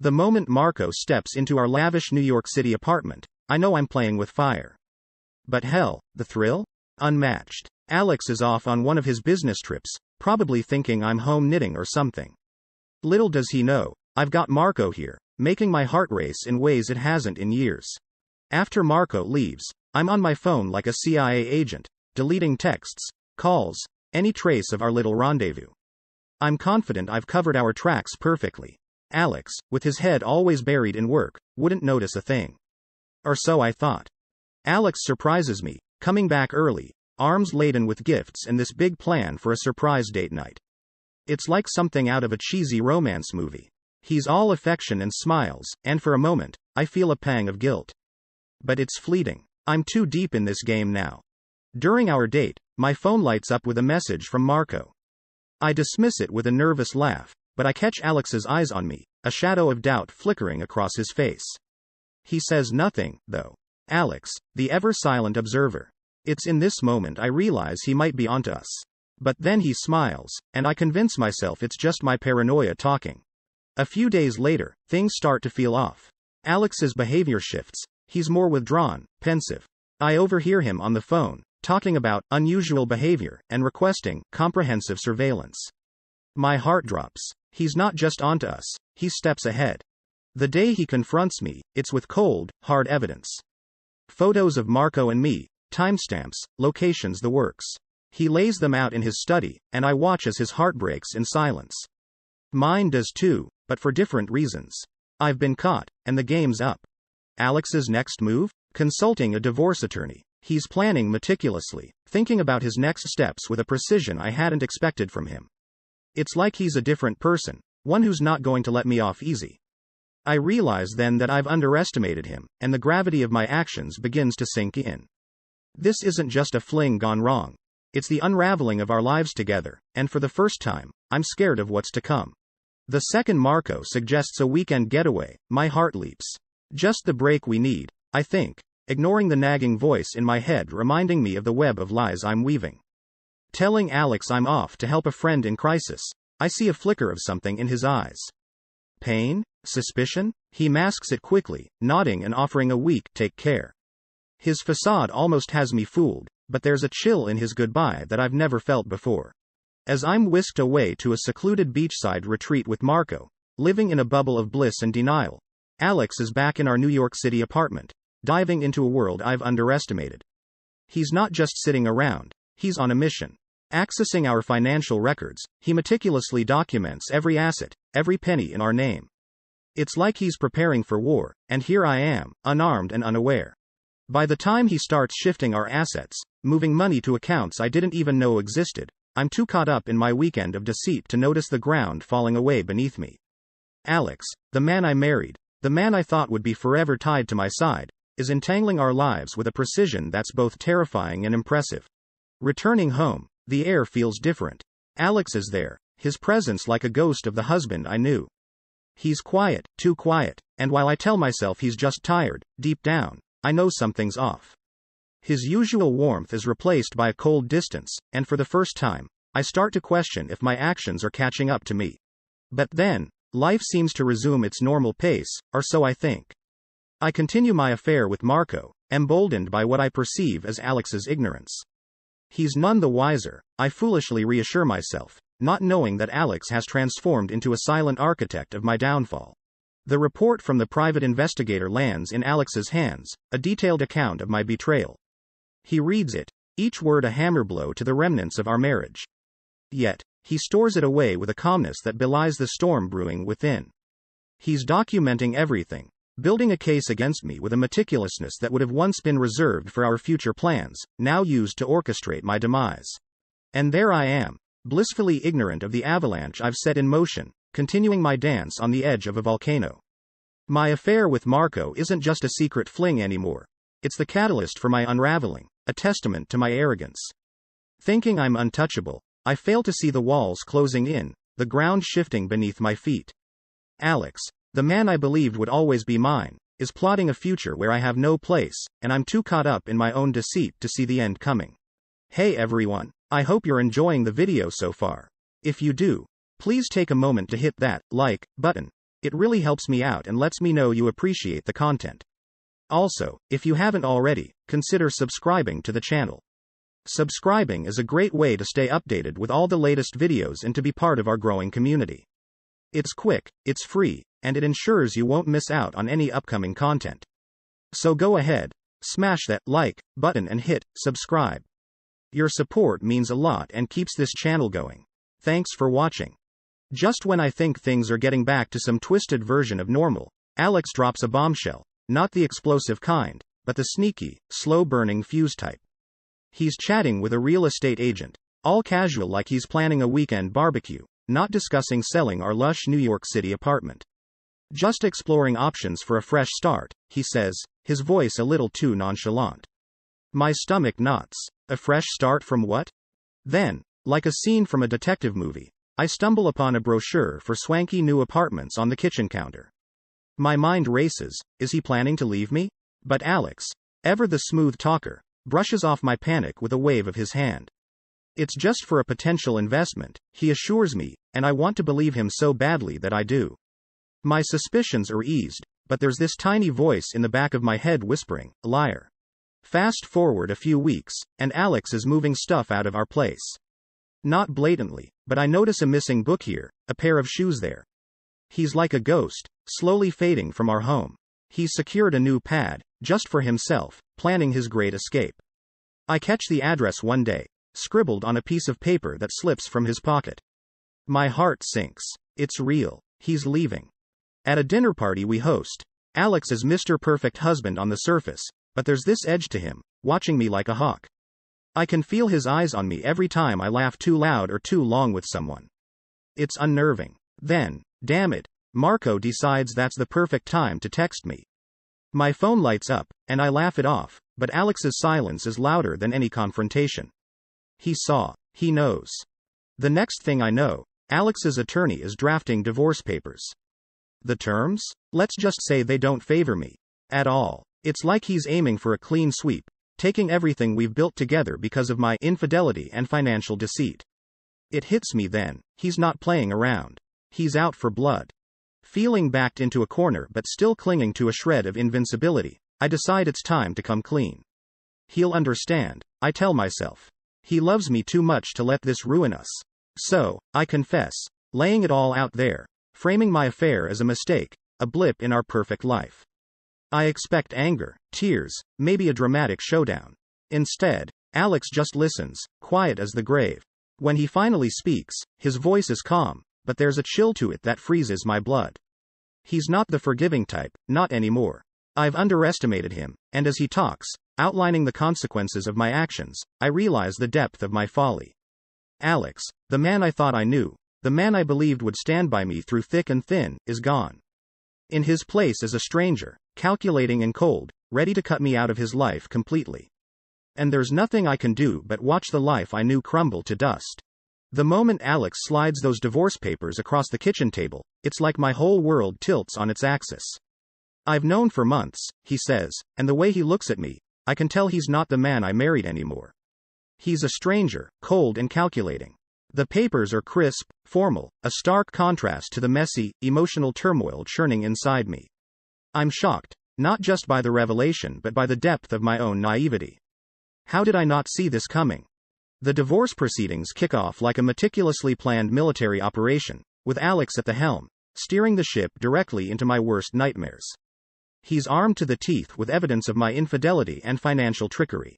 The moment Marco steps into our lavish New York City apartment, I know I'm playing with fire. But hell, the thrill? Unmatched. Alex is off on one of his business trips, probably thinking I'm home knitting or something. Little does he know, I've got Marco here, making my heart race in ways it hasn't in years. After Marco leaves, I'm on my phone like a CIA agent, deleting texts, calls, any trace of our little rendezvous. I'm confident I've covered our tracks perfectly. Alex, with his head always buried in work, wouldn't notice a thing. Or so I thought. Alex surprises me, coming back early, arms laden with gifts and this big plan for a surprise date night. It's like something out of a cheesy romance movie. He's all affection and smiles, and for a moment, I feel a pang of guilt. But it's fleeting. I'm too deep in this game now. During our date, my phone lights up with a message from Marco. I dismiss it with a nervous laugh, but I catch Alex's eyes on me, a shadow of doubt flickering across his face. He says nothing, though. Alex, the ever-silent observer. It's in this moment I realize he might be onto us. But then he smiles, and I convince myself it's just my paranoia talking. A few days later, things start to feel off. Alex's behavior shifts. He's more withdrawn, pensive. I overhear him on the phone, talking about unusual behavior and requesting comprehensive surveillance. My heart drops. He's not just onto us, he steps ahead. The day he confronts me, it's with cold, hard evidence. Photos of Marco and me, timestamps, locations, the works. He lays them out in his study, and I watch as his heart breaks in silence. Mine does too, but for different reasons. I've been caught, and the game's up. Alex's next move? Consulting a divorce attorney. He's planning meticulously, thinking about his next steps with a precision I hadn't expected from him. It's like he's a different person, one who's not going to let me off easy. I realize then that I've underestimated him, and the gravity of my actions begins to sink in. This isn't just a fling gone wrong. It's the unraveling of our lives together, and for the first time, I'm scared of what's to come. The second Marco suggests a weekend getaway, my heart leaps. Just the break we need, I think, ignoring the nagging voice in my head reminding me of the web of lies I'm weaving. Telling Alex I'm off to help a friend in crisis, I see a flicker of something in his eyes. Pain? Suspicion? He masks it quickly, nodding and offering a week, take care. His facade almost has me fooled, but there's a chill in his goodbye that I've never felt before. As I'm whisked away to a secluded beachside retreat with Marco, living in a bubble of bliss and denial, Alex is back in our New York City apartment, diving into a world I've underestimated. He's not just sitting around, he's on a mission. Accessing our financial records, he meticulously documents every asset, every penny in our name. It's like he's preparing for war, and here I am, unarmed and unaware. By the time he starts shifting our assets, moving money to accounts I didn't even know existed, I'm too caught up in my weekend of deceit to notice the ground falling away beneath me. Alex, the man I married, the man I thought would be forever tied to my side, is entangling our lives with a precision that's both terrifying and impressive. Returning home, the air feels different. Alex is there, his presence like a ghost of the husband I knew. He's quiet, too quiet, and while I tell myself he's just tired, deep down, I know something's off. His usual warmth is replaced by a cold distance, and for the first time, I start to question if my actions are catching up to me. But then, life seems to resume its normal pace, or so I think. I continue my affair with Marco, emboldened by what I perceive as Alex's ignorance. He's none the wiser, I foolishly reassure myself, not knowing that Alex has transformed into a silent architect of my downfall. The report from the private investigator lands in Alex's hands, a detailed account of my betrayal. He reads it, each word a hammer blow to the remnants of our marriage. Yet, he stores it away with a calmness that belies the storm brewing within. He's documenting everything, building a case against me with a meticulousness that would have once been reserved for our future plans, now used to orchestrate my demise. And there I am, blissfully ignorant of the avalanche I've set in motion, continuing my dance on the edge of a volcano. My affair with Marco isn't just a secret fling anymore. It's the catalyst for my unraveling, a testament to my arrogance. Thinking I'm untouchable, I fail to see the walls closing in, the ground shifting beneath my feet. Alex, the man I believed would always be mine, is plotting a future where I have no place, and I'm too caught up in my own deceit to see the end coming. Hey everyone, I hope you're enjoying the video so far. If you do, please take a moment to hit that like button. It really helps me out and lets me know you appreciate the content. Also, if you haven't already, consider subscribing to the channel. Subscribing is a great way to stay updated with all the latest videos and to be part of our growing community. It's quick, it's free, and it ensures you won't miss out on any upcoming content. So go ahead, smash that like button and hit subscribe. Your support means a lot and keeps this channel going. Thanks for watching. Just when I think things are getting back to some twisted version of normal, Alex drops a bombshell, not the explosive kind, but the sneaky, slow-burning fuse type. He's chatting with a real estate agent, all casual like he's planning a weekend barbecue, not discussing selling our lush New York City apartment. Just exploring options for a fresh start, he says, his voice a little too nonchalant. My stomach knots. A fresh start from what? Then, like a scene from a detective movie, I stumble upon a brochure for swanky new apartments on the kitchen counter. My mind races. Is he planning to leave me? But Alex, ever the smooth talker, brushes off my panic with a wave of his hand. It's just for a potential investment, he assures me, and I want to believe him so badly that I do. My suspicions are eased, but there's this tiny voice in the back of my head whispering, liar. Fast forward a few weeks, and Alex is moving stuff out of our place. Not blatantly, but I notice a missing book here, a pair of shoes there. He's like a ghost, slowly fading from our home. He's secured a new pad, just for himself, planning his great escape. I catch the address one day, scribbled on a piece of paper that slips from his pocket. My heart sinks. It's real. He's leaving. At a dinner party we host, Alex is Mr. Perfect husband on the surface, but there's this edge to him, watching me like a hawk. I can feel his eyes on me every time I laugh too loud or too long with someone. It's unnerving. Then, damn it, Marco decides that's the perfect time to text me. My phone lights up, and I laugh it off, but Alex's silence is louder than any confrontation. He saw. He knows. The next thing I know, Alex's attorney is drafting divorce papers. The terms? Let's just say they don't favor me. At all. It's like he's aiming for a clean sweep, taking everything we've built together because of my infidelity and financial deceit. It hits me then, he's not playing around. He's out for blood. Feeling backed into a corner but still clinging to a shred of invincibility, I decide it's time to come clean. He'll understand, I tell myself. He loves me too much to let this ruin us. So, I confess, laying it all out there, framing my affair as a mistake, a blip in our perfect life. I expect anger, tears, maybe a dramatic showdown. Instead, Alex just listens, quiet as the grave. When he finally speaks, his voice is calm, but there's a chill to it that freezes my blood. He's not the forgiving type, not anymore. I've underestimated him, and as he talks, outlining the consequences of my actions, I realize the depth of my folly. Alex, the man I thought I knew, the man I believed would stand by me through thick and thin, is gone. In his place is a stranger, calculating and cold, ready to cut me out of his life completely. And there's nothing I can do but watch the life I knew crumble to dust. The moment Alex slides those divorce papers across the kitchen table, it's like my whole world tilts on its axis. I've known for months, he says, and the way he looks at me, I can tell he's not the man I married anymore. He's a stranger, cold and calculating. The papers are crisp, formal, a stark contrast to the messy, emotional turmoil churning inside me. I'm shocked, not just by the revelation but by the depth of my own naivety. How did I not see this coming? The divorce proceedings kick off like a meticulously planned military operation, with Alex at the helm, steering the ship directly into my worst nightmares. He's armed to the teeth with evidence of my infidelity and financial trickery.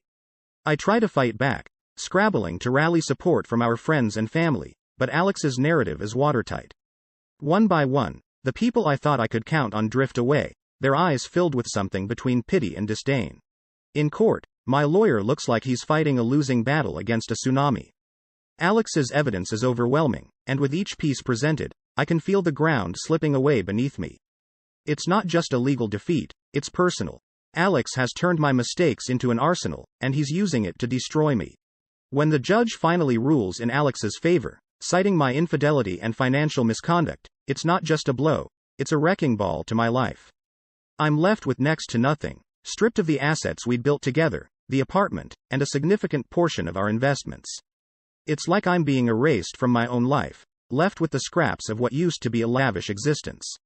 I try to fight back, scrabbling to rally support from our friends and family, but Alex's narrative is watertight. One by one, the people I thought I could count on drift away, their eyes filled with something between pity and disdain. In court, my lawyer looks like he's fighting a losing battle against a tsunami. Alex's evidence is overwhelming, and with each piece presented, I can feel the ground slipping away beneath me. It's not just a legal defeat, it's personal. Alex has turned my mistakes into an arsenal, and he's using it to destroy me. When the judge finally rules in Alex's favor, citing my infidelity and financial misconduct, it's not just a blow, it's a wrecking ball to my life. I'm left with next to nothing, stripped of the assets we'd built together, the apartment, and a significant portion of our investments. It's like I'm being erased from my own life, left with the scraps of what used to be a lavish existence.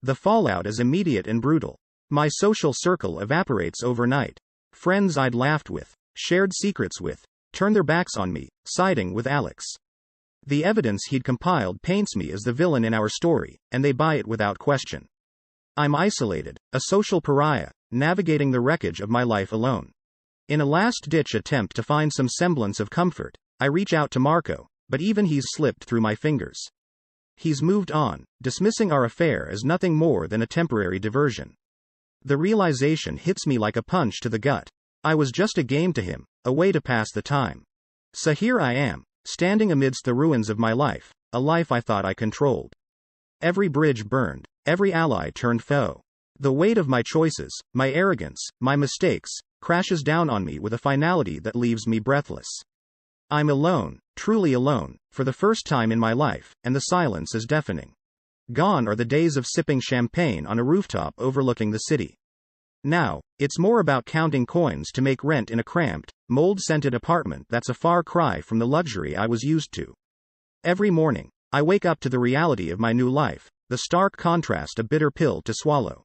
The fallout is immediate and brutal. My social circle evaporates overnight. Friends I'd laughed with, shared secrets with, turn their backs on me, siding with Alex. The evidence he'd compiled paints me as the villain in our story, and they buy it without question. I'm isolated, a social pariah, navigating the wreckage of my life alone. In a last-ditch attempt to find some semblance of comfort, I reach out to Marco, but even he's slipped through my fingers. He's moved on, dismissing our affair as nothing more than a temporary diversion. The realization hits me like a punch to the gut. I was just a game to him, a way to pass the time. So here I am, standing amidst the ruins of my life, a life I thought I controlled. Every bridge burned, every ally turned foe. The weight of my choices, my arrogance, my mistakes, crashes down on me with a finality that leaves me breathless. I'm alone, truly alone, for the first time in my life, and the silence is deafening. Gone are the days of sipping champagne on a rooftop overlooking the city. Now, it's more about counting coins to make rent in a cramped, mold-scented apartment that's a far cry from the luxury I was used to. Every morning, I wake up to the reality of my new life, the stark contrast a bitter pill to swallow.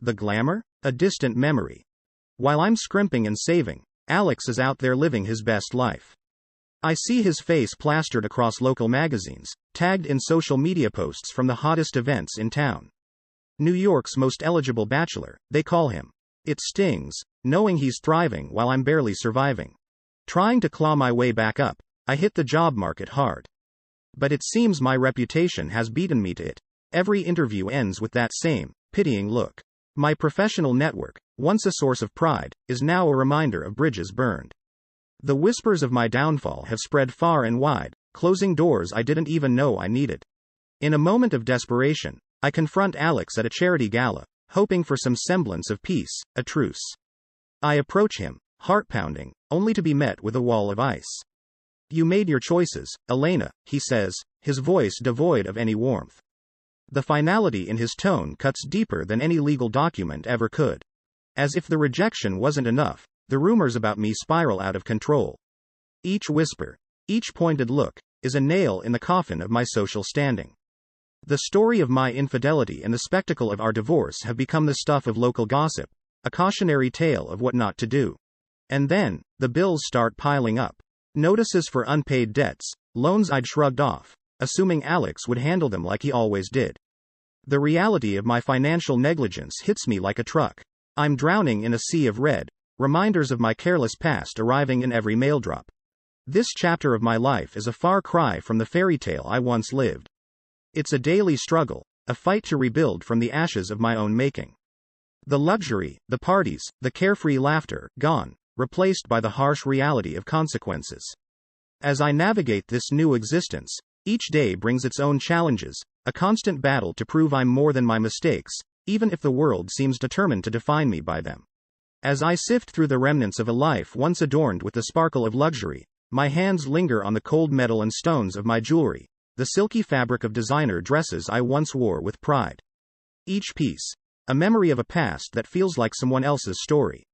The glamour? A distant memory. While I'm scrimping and saving, Alex is out there living his best life. I see his face plastered across local magazines, tagged in social media posts from the hottest events in town. New York's most eligible bachelor, they call him. It stings, knowing he's thriving while I'm barely surviving. Trying to claw my way back up, I hit the job market hard. But it seems my reputation has beaten me to it. Every interview ends with that same, pitying look. My professional network, once a source of pride, is now a reminder of bridges burned. The whispers of my downfall have spread far and wide, closing doors I didn't even know I needed. In a moment of desperation, I confront Alex at a charity gala, hoping for some semblance of peace, a truce. I approach him, heart-pounding, only to be met with a wall of ice. "You made your choices, Elena," he says, his voice devoid of any warmth. The finality in his tone cuts deeper than any legal document ever could. As if the rejection wasn't enough, the rumors about me spiral out of control. Each whisper, each pointed look, is a nail in the coffin of my social standing. The story of my infidelity and the spectacle of our divorce have become the stuff of local gossip, a cautionary tale of what not to do. And then, the bills start piling up. Notices for unpaid debts, loans I'd shrugged off, assuming Alex would handle them like he always did. The reality of my financial negligence hits me like a truck. I'm drowning in a sea of red, reminders of my careless past arriving in every mail drop. This chapter of my life is a far cry from the fairy tale I once lived. It's a daily struggle, a fight to rebuild from the ashes of my own making. The luxury, the parties, the carefree laughter, gone, replaced by the harsh reality of consequences. As I navigate this new existence, each day brings its own challenges, a constant battle to prove I'm more than my mistakes, even if the world seems determined to define me by them. As I sift through the remnants of a life once adorned with the sparkle of luxury, my hands linger on the cold metal and stones of my jewelry, the silky fabric of designer dresses I once wore with pride. Each piece, a memory of a past that feels like someone else's story.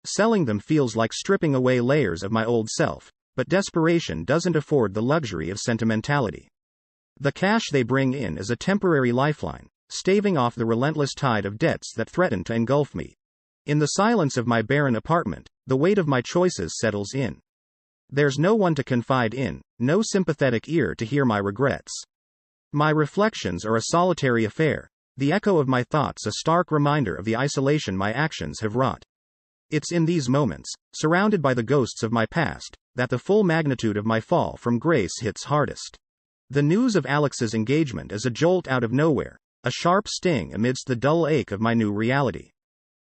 Selling them feels like stripping away layers of my old self, but desperation doesn't afford the luxury of sentimentality. The cash they bring in is a temporary lifeline, staving off the relentless tide of debts that threaten to engulf me. In the silence of my barren apartment, the weight of my choices settles in. There's no one to confide in, no sympathetic ear to hear my regrets. My reflections are a solitary affair, the echo of my thoughts a stark reminder of the isolation my actions have wrought. It's in these moments, surrounded by the ghosts of my past, that the full magnitude of my fall from grace hits hardest. The news of Alex's engagement is a jolt out of nowhere, a sharp sting amidst the dull ache of my new reality.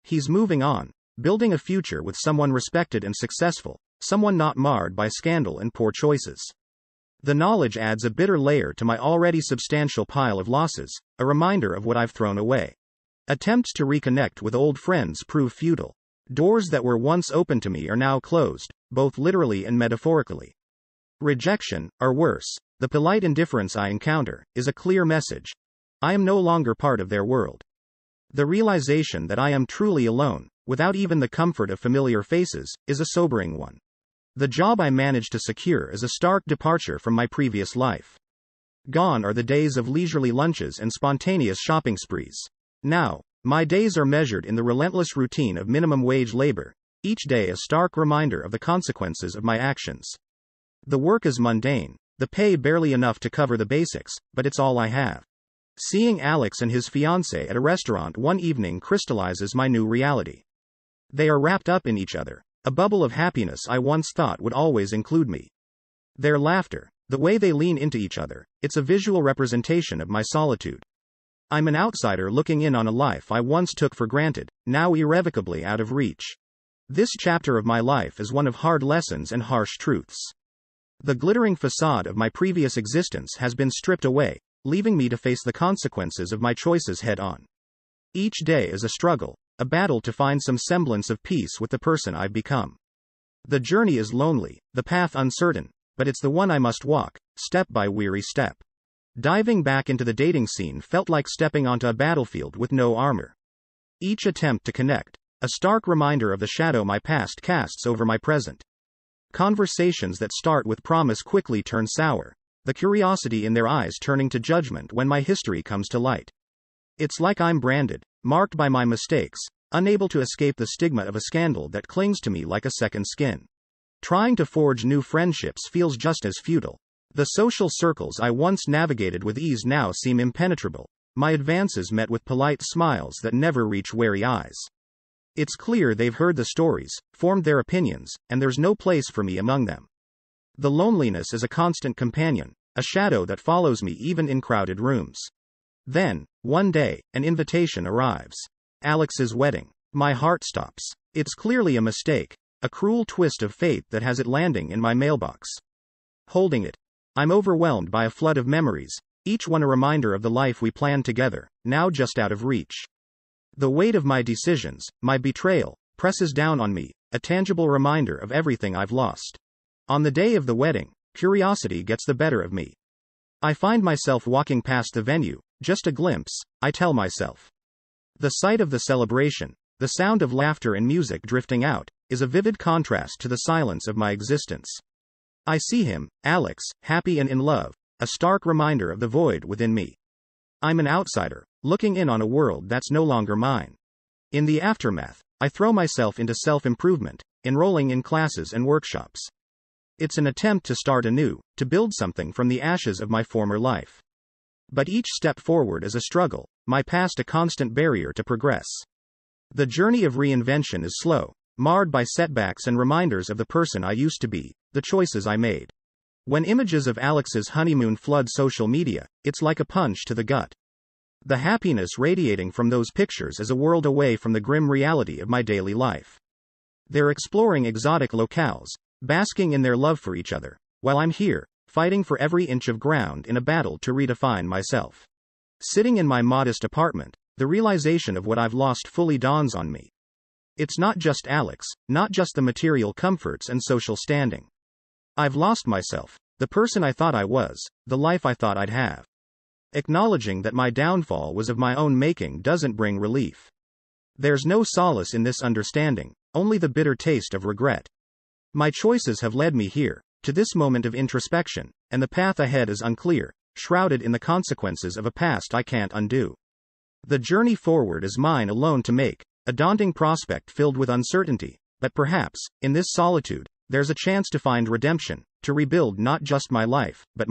He's moving on, building a future with someone respected and successful, someone not marred by scandal and poor choices. The knowledge adds a bitter layer to my already substantial pile of losses, a reminder of what I've thrown away. Attempts to reconnect with old friends prove futile. Doors that were once open to me are now closed, both literally and metaphorically. Rejection, or worse, the polite indifference I encounter, is a clear message. I am no longer part of their world. The realization that I am truly alone, without even the comfort of familiar faces, is a sobering one. The job I managed to secure is a stark departure from my previous life. Gone are the days of leisurely lunches and spontaneous shopping sprees. Now, my days are measured in the relentless routine of minimum wage labor, each day a stark reminder of the consequences of my actions. The work is mundane, the pay barely enough to cover the basics, but it's all I have. Seeing Alex and his fiancée at a restaurant one evening crystallizes my new reality. They are wrapped up in each other, a bubble of happiness I once thought would always include me. Their laughter, the way they lean into each other, it's a visual representation of my solitude. I'm an outsider looking in on a life I once took for granted, now irrevocably out of reach. This chapter of my life is one of hard lessons and harsh truths. The glittering facade of my previous existence has been stripped away, leaving me to face the consequences of my choices head on. Each day is a struggle, a battle to find some semblance of peace with the person I've become. The journey is lonely, the path uncertain, but it's the one I must walk, step by weary step. Diving back into the dating scene felt like stepping onto a battlefield with no armor. Each attempt to connect, a stark reminder of the shadow my past casts over my present. Conversations that start with promise quickly turn sour, the curiosity in their eyes turning to judgment when my history comes to light. It's like I'm branded, marked by my mistakes, unable to escape the stigma of a scandal that clings to me like a second skin. Trying to forge new friendships feels just as futile. The social circles I once navigated with ease now seem impenetrable, my advances met with polite smiles that never reach wary eyes. It's clear they've heard the stories, formed their opinions, and there's no place for me among them. The loneliness is a constant companion, a shadow that follows me even in crowded rooms. Then, one day, an invitation arrives. Alex's wedding. My heart stops. It's clearly a mistake, a cruel twist of fate that has it landing in my mailbox. Holding it, I'm overwhelmed by a flood of memories, each one a reminder of the life we planned together, now just out of reach. The weight of my decisions, my betrayal, presses down on me, a tangible reminder of everything I've lost. On the day of the wedding, curiosity gets the better of me. I find myself walking past the venue, just a glimpse, I tell myself. The sight of the celebration, the sound of laughter and music drifting out, is a vivid contrast to the silence of my existence. I see him, Alex, happy and in love, a stark reminder of the void within me. I'm an outsider, looking in on a world that's no longer mine. In the aftermath, I throw myself into self-improvement, enrolling in classes and workshops. It's an attempt to start anew, to build something from the ashes of my former life. But each step forward is a struggle, my past a constant barrier to progress. The journey of reinvention is slow, marred by setbacks and reminders of the person I used to be, the choices I made. When images of Alex's honeymoon flood social media, it's like a punch to the gut. The happiness radiating from those pictures is a world away from the grim reality of my daily life. They're exploring exotic locales, basking in their love for each other, while I'm here, fighting for every inch of ground in a battle to redefine myself. Sitting in my modest apartment, the realization of what I've lost fully dawns on me. It's not just Alex, not just the material comforts and social standing. I've lost myself, the person I thought I was, the life I thought I'd have. Acknowledging that my downfall was of my own making doesn't bring relief. There's no solace in this understanding, only the bitter taste of regret. My choices have led me here, to this moment of introspection, and the path ahead is unclear, shrouded in the consequences of a past I can't undo. The journey forward is mine alone to make, a daunting prospect filled with uncertainty, but perhaps, in this solitude, there's a chance to find redemption, to rebuild not just my life, but my